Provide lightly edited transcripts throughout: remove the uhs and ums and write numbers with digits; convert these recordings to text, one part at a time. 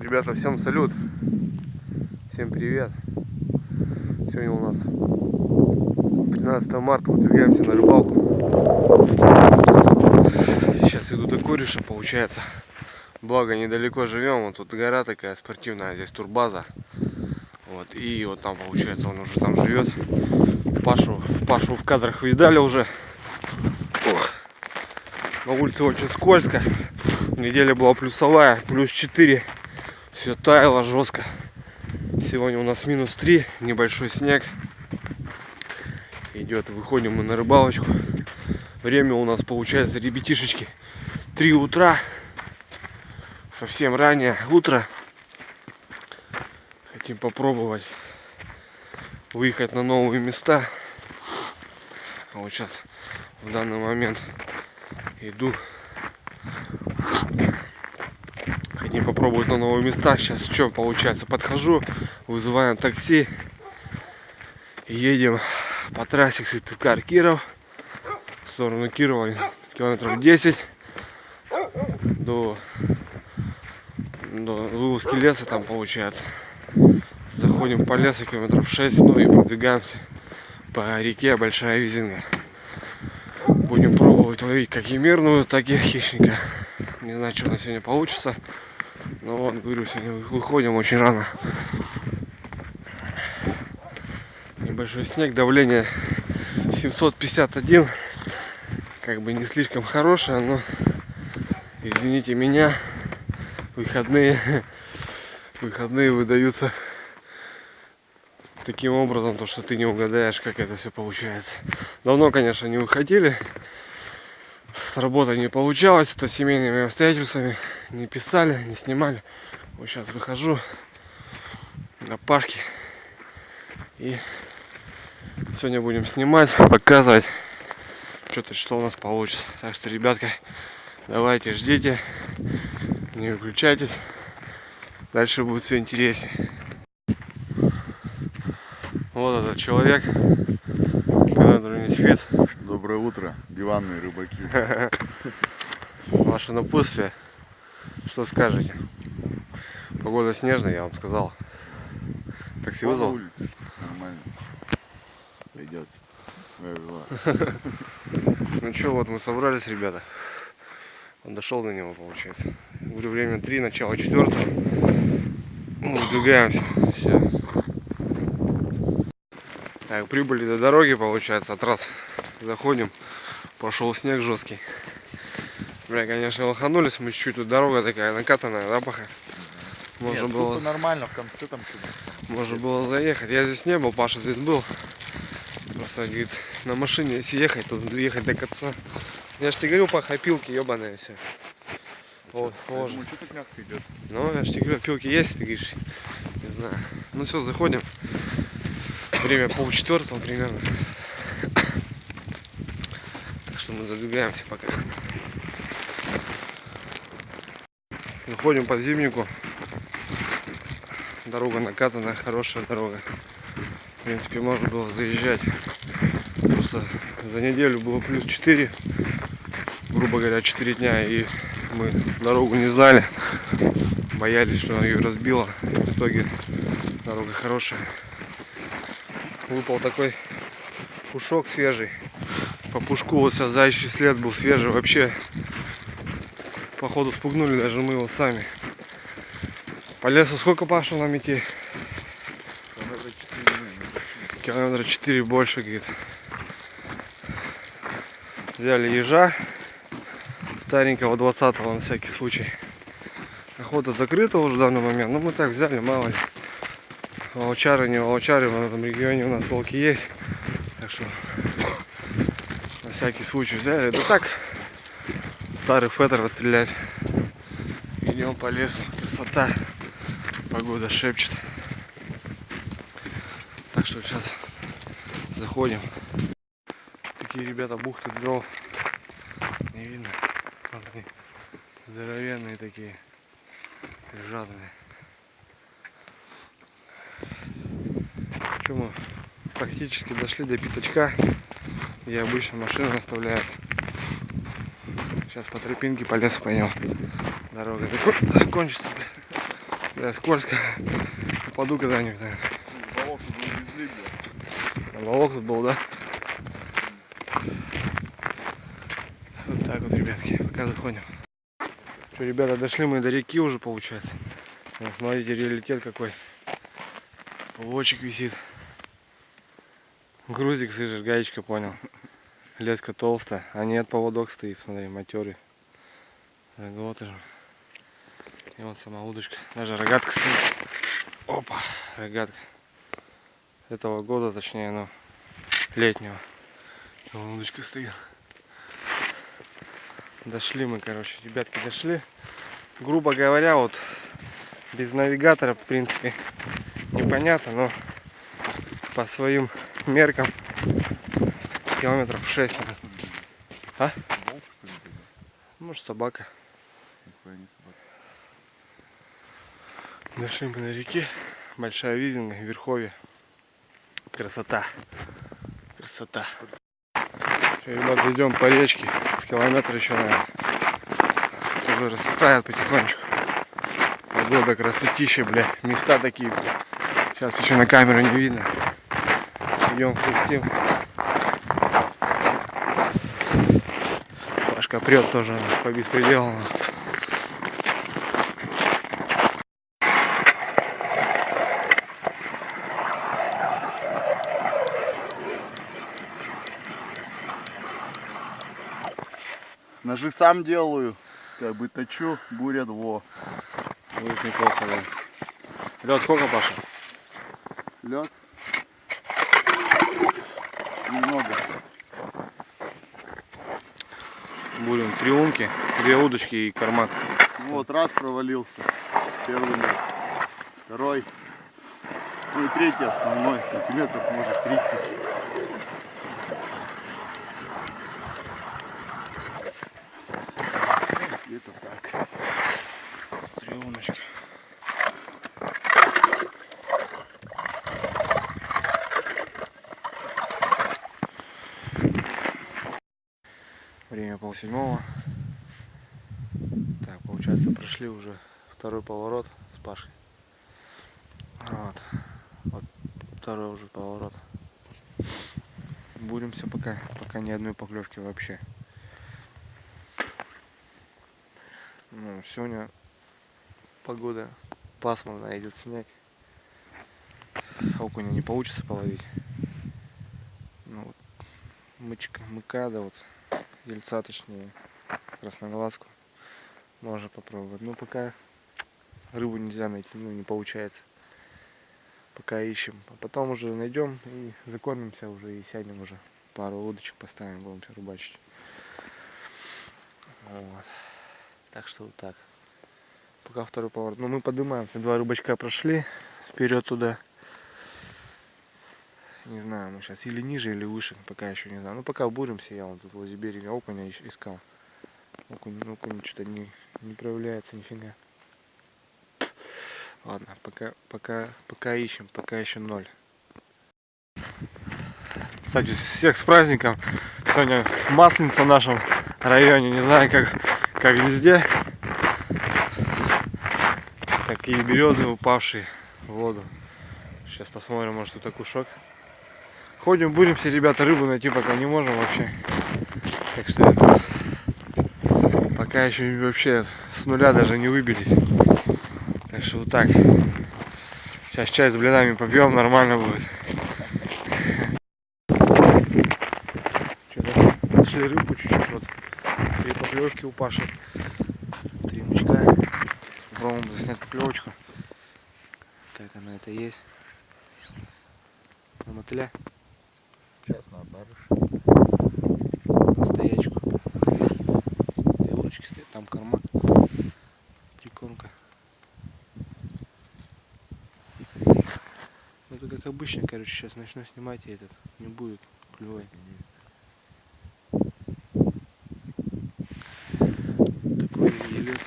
Ребята, всем салют, всем привет. Сегодня у нас 13 марта, выдвигаемся на рыбалку. Сейчас иду до кореша, получается. Благо недалеко живем, вот тут гора такая спортивная, здесь турбаза. Вот, и вот там, получается, он уже там живет. Пашу в кадрах видали уже. Ох. На улице очень скользко. Неделя была плюсовая, плюс 4. Все таяло жестко. Сегодня у нас минус 3, небольшой снег. Идет, выходим мы на рыбалочку. Время у нас получается, ребятишечки, 3 утра. Совсем раннее утро. Хотим попробовать выехать на новые места. Вот сейчас в данный момент иду. Хотим попробовать на новые места. Сейчас что получается? Подхожу, вызываем такси. Едем по трассе Сыктывкар-Киров. В сторону Кирова километров 10 до вывозки леса там получается. Заходим по лесу километров 6, ну и продвигаемся по реке Большая Визинга. Будем пробовать ловить как емирную, так и хищника. Не знаю, что у нас сегодня получится. Но вот, говорю, сегодня выходим очень рано. Небольшой снег, давление 751. Как бы не слишком хорошее, но извините меня, выходные выдаются таким образом, то что ты не угадаешь, как это все получается. Давно, конечно, не выходили, с работы не получалось, то семейными обстоятельствами не писали, не снимали. Вот сейчас выхожу на Пашке и сегодня будем снимать, показывать что у нас получится. Так что, ребятка, давайте ждите, не выключайтесь, дальше будет все интереснее. Вот этот человек, который не спит. Доброе утро, диванные рыбаки. Ваше напутствие, что скажете? Погода снежная, я вам сказал. Такси вызвал? Нормально. Пойдет. Ну что, вот мы собрались, ребята. Он дошел до него, получается. Говорю, время 3, начало 4. Мы выдвигаемся. Все. Так, прибыли до дороги, получается, от трассы. Заходим. Пошел снег жесткий. Бля, конечно, лоханулись мы чуть-чуть. Тут дорога такая накатанная, да, Паха? Можно Нет, было нормально, в конце там. Можно было заехать. Я здесь не был, Паша здесь был. Просто, говорит, на машине, если ехать, то ехать до конца. Я ж тебе говорю, Паха, опилки ебаные все. Вот, ложь. Что так мягко идет? Ну, я ж тебе говорю, опилки есть, ты говоришь, не знаю. Ну все, заходим. Время 3:30 примерно. Так что мы задвигаемся пока. Выходим по зимнику. Дорога накатанная, хорошая дорога. В принципе, можно было заезжать. Просто за неделю было плюс 4, грубо говоря, 4 дня, и мы дорогу не знали, боялись, что она ее разбила. В итоге дорога хорошая. Выпал такой пушок свежий. По пушку вот сейчас заячий след был свежий вообще. Походу спугнули даже мы его сами. По лесу сколько, Паша, нам идти? Километра 4 больше, говорит. Взяли ежа старенького 20-го на всякий случай. Охота закрыта уже в данный момент, но мы так взяли, мало ли. Волчары, не волчары, в этом регионе у нас волки есть. Так что на всякий случай взяли. Да так, старый фетр расстрелять. Идем по лесу, красота. Погода шепчет. Так что сейчас заходим. Такие, ребята, бухты дров. Не видно. Вот они здоровенные такие. Жадные. Что, мы практически дошли до пятачка. Я обычно машину оставляю. Сейчас по тропинке по лесу пойдем. Дорога закончится, блядь. Да, скользко. Упаду когда-нибудь. Балок уже увезли, бля. Ловок тут был, да? Вот так вот, ребятки, пока заходим. Что, ребята, дошли мы до реки уже, получается. Вот, смотрите, раритет какой. Поводчик висит. Грузик, слышишь, гаечка, понял. Леска толстая. А нет, поводок стоит, смотри, матерый. Так вот же. И вот сама удочка. Даже рогатка стоит. Опа, рогатка. Этого года, точнее, ну, летнего. Вон удочка стоит. Дошли мы, короче, ребятки, дошли. Грубо говоря, вот без навигатора, в принципе, непонятно, но по своим меркам километров 6. А? Волк, что ли, тогда? Может, собака. Нихуя не собака. Дошли мы на реке. Большая Визинга, Верховье. Красота. Красота. Что, ребята, идем по речке. С километра еще, наверное. Уже рассветает потихонечку. Погода, красотища, бля. Места такие. Сейчас еще на камеру не видно. Идем, хрустим. Пашка прет тоже по беспределу. Ножи сам делаю. Как бы точу, бурят во. Будет неплохо, да. Лед сколько, Паша? Лед. Немного. Будем 3 унки, 2 удочки и кармак. Вот, раз провалился. Первый лед. Второй. Ну и третий основной, сантиметров может 30. Где-то так. 3 уночки. Время 6:30. Так, получается, прошли уже второй поворот с Пашей. Вот. Вот второй уже поворот. Буримся пока ни одной поклевки вообще. Ну, сегодня погода пасмурная, идет снег. Окуня не получится половить. Ну, вот, мыка, да, вот, ельца, точнее, красноглазку можно попробовать. Но пока рыбу нельзя найти, ну, не получается. Пока ищем. А потом уже найдем и закормимся уже и сядем уже. Пару удочек поставим, будем все рыбачить. Вот. Так что вот так. Пока второй поворот. Ну, мы поднимаемся. 2 рыбачка прошли. Вперед туда. Не знаю, мы сейчас или ниже, или выше. Пока еще не знаю. Ну, пока буримся. Я вон тут возле берега окуня искал. Окунь что-то не проявляется нифига. Ладно, пока ищем. Пока еще 0. Кстати, всех с праздником. Сегодня Масленица в нашем районе. Не знаю, как везде. Такие березы упавшие в воду. Сейчас посмотрим, может тут окушок. Ходим, буримся, ребята, рыбу найти пока не можем вообще. Так что это, пока еще вообще с нуля даже не выбились. Так что вот так. Сейчас чай с блинами попьем, нормально будет. Что-то нашли рыбу чуть-чуть. Вот 3 поклевки у Паши. 3 мячка. Попробуем заснять поклевочку. Как она это есть. На мотыля. Сейчас на барыш. На стоячку. 2 удочки стоят. Там карман. Прикормка. Ну это как обычно, короче, сейчас начну снимать и этот не будет клевой. Такой елец.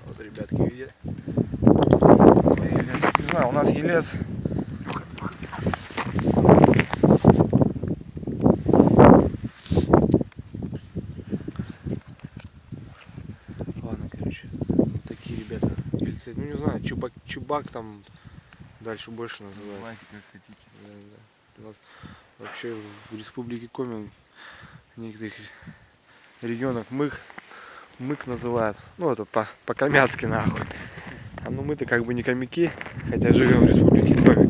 Вот, ребятки, видят. Такой елец. Не знаю, у нас елец. Чубак там дальше больше называют. Называйте как хотите. Да. У нас вообще в республике Коми в некоторых регионах мык называют. Ну это по-камяцки нахуй. А ну мы-то как бы не комики, хотя живем в республике Коми.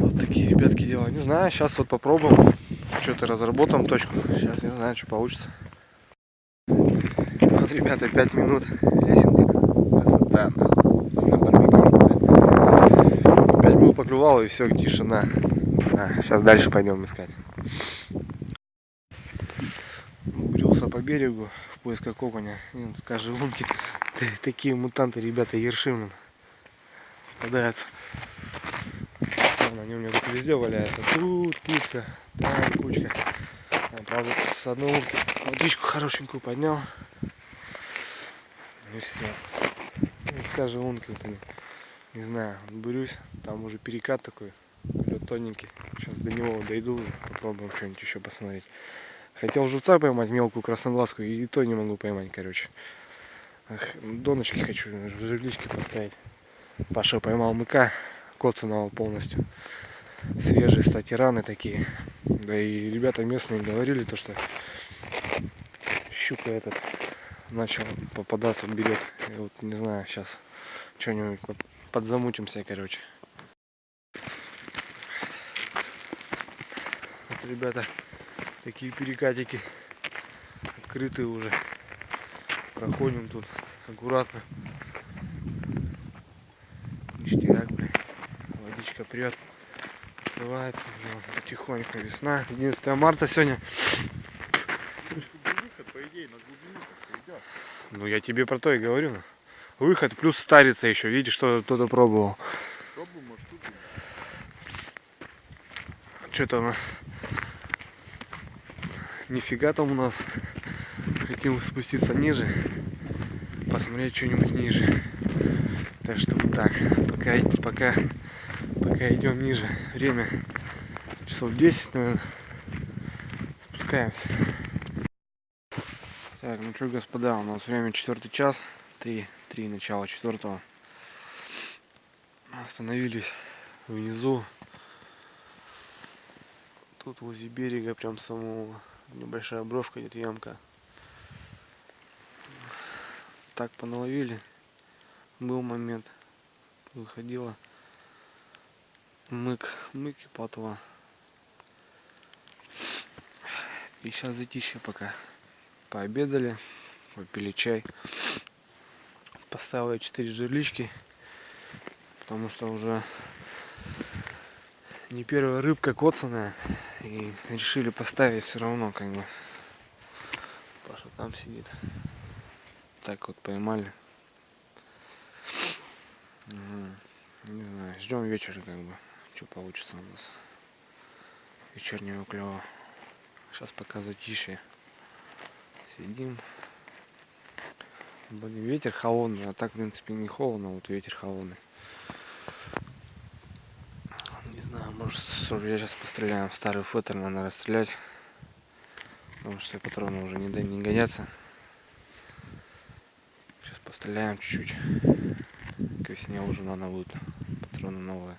Вот такие ребятки дела. Не знаю, сейчас вот попробуем. Что-то разработаем точку. Сейчас не знаю, что получится. Вот, ребята, 5 минут. Лесенка. Красота, нахуй. На барбекю уже, блядь. 5 минут поклевало и все, тишина. Сейчас дальше пойдем искать. Брился по берегу в поисках окуня. И он, скажи, лунки. Такие мутанты, ребята, ершим попадаются. Они у меня тут везде валяются. Тут кучка, там кучка. Правда, с одной лунки водичку хорошенькую поднял. И все. Ну, скажи, лунки, вот они, не знаю, бурюсь. Там уже перекат такой, лед тоненький. Сейчас до него дойду уже, попробуем что-нибудь еще посмотреть. Хотел живца поймать, мелкую красноглазку, и то не могу поймать, короче. Ах, доночки хочу, жерлички поставить. Паша поймал мыка, коцаного полностью. Свежие статираны такие. Да и ребята местные говорили то, что щука этот начал попадаться, берет. И вот не знаю, сейчас что-нибудь подзамутимся, короче. Вот, ребята, такие перекатики открытые уже. Проходим тут аккуратно. Ништяк, блин. Водичка прет. Открывается уже потихоньку. Весна. 11 марта сегодня. Выход, по идее, на глубину идет. Ну я тебе про то и говорю. Выход плюс старица еще. Видишь, что кто-то пробовал. Пробуй, может, тут. Что-то она. Нифига там у нас. Хотим спуститься ниже. Посмотреть что-нибудь ниже. Так что вот так. Пока идем ниже. Время часов 10, наверное. Спускаемся. Так, ну что, господа, у нас время 4 час. 3 начала 4. Остановились внизу. Тут возле берега, прям самого, небольшая бровка, идет ямка. Так поналовили. Был момент. Выходила. Мык и плотва. И сейчас затишье пока. Пообедали, попили чай. Поставил я 4 жерлички. Потому что уже не первая рыбка коцаная. И решили поставить все равно, как бы. Паша там сидит. Так вот поймали. Не знаю, ждем вечера, как бы, что получится у нас. Вечернего клёва. Сейчас пока затишье. Сидим. Блин, ветер холодный, а так в принципе не холодно, вот ветер холодный. Не знаю, может с ружья сейчас постреляем. Старый фетр надо расстрелять. Потому что патроны уже не годятся. Сейчас постреляем чуть-чуть. К весне уже надо будет патроны новые.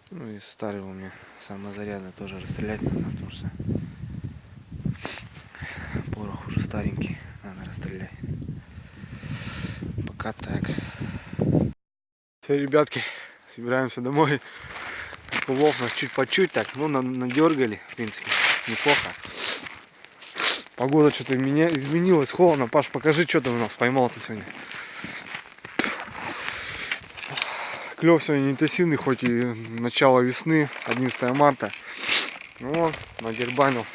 Ну и старый у меня самозарядный тоже расстрелять надо, потому что порох уже старенький, надо расстрелять. Пока так. Все, ребятки, собираемся домой. Улов нас чуть по чуть так, ну надергали, в принципе, неплохо. Погода что-то изменилась, холодно. Паш, покажи, что ты у нас поймал-то сегодня. Клев сегодня интенсивный, хоть и начало весны, 11 марта. Ну вот, надербанил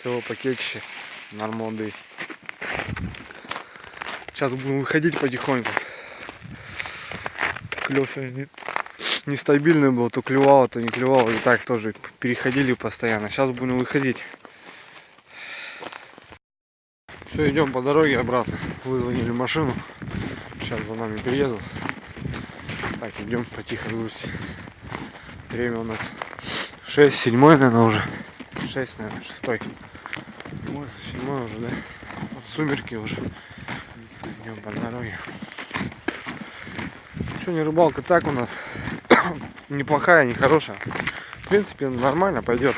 целое пакетище норманды. Сейчас будем выходить потихоньку. Клев сегодня нестабильный был, то клевало, то не клевало. И так тоже переходили постоянно. Сейчас будем выходить. Все, идем по дороге обратно. Вызвонили машину. Сейчас за нами приедут. Так, идем потихоньку. Время у нас 6, 7, наверное, уже. 6, наверное, 6. 7 уже, да? Вот сумерки уже. Идем по дороге. Сегодня рыбалка так у нас неплохая, не хорошая. В принципе, нормально пойдет.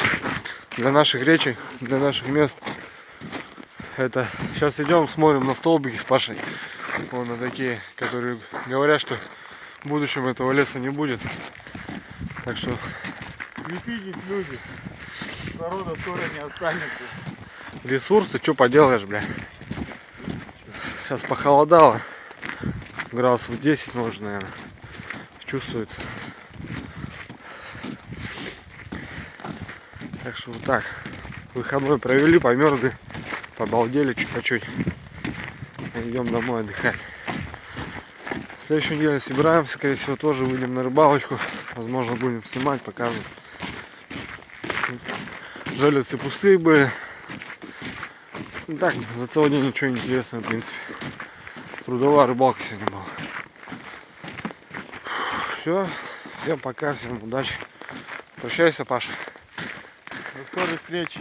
Для наших речек, для наших мест. Это сейчас идем, смотрим на столбики с Пашей. Вон на такие, которые говорят, что в будущем этого леса не будет. Так что Крепитесь, люди. Народа скоро не останется. ресурсы, что поделаешь, бля. Сейчас похолодало. Градусов 10 может, наверное. Чувствуется. Так что вот так. Выходной провели, померзли, побалдели чуть-чуть. Идем домой отдыхать. В следующую неделю собираемся, скорее всего, тоже выйдем на рыбалочку. Возможно, будем снимать, показывать. Желицы пустые были. Ну, так, за целый день ничего не интересного, в принципе. Трудовая рыбалка сегодня была. Все. Всем пока, всем удачи. Прощайся, Паша. До скорой встречи.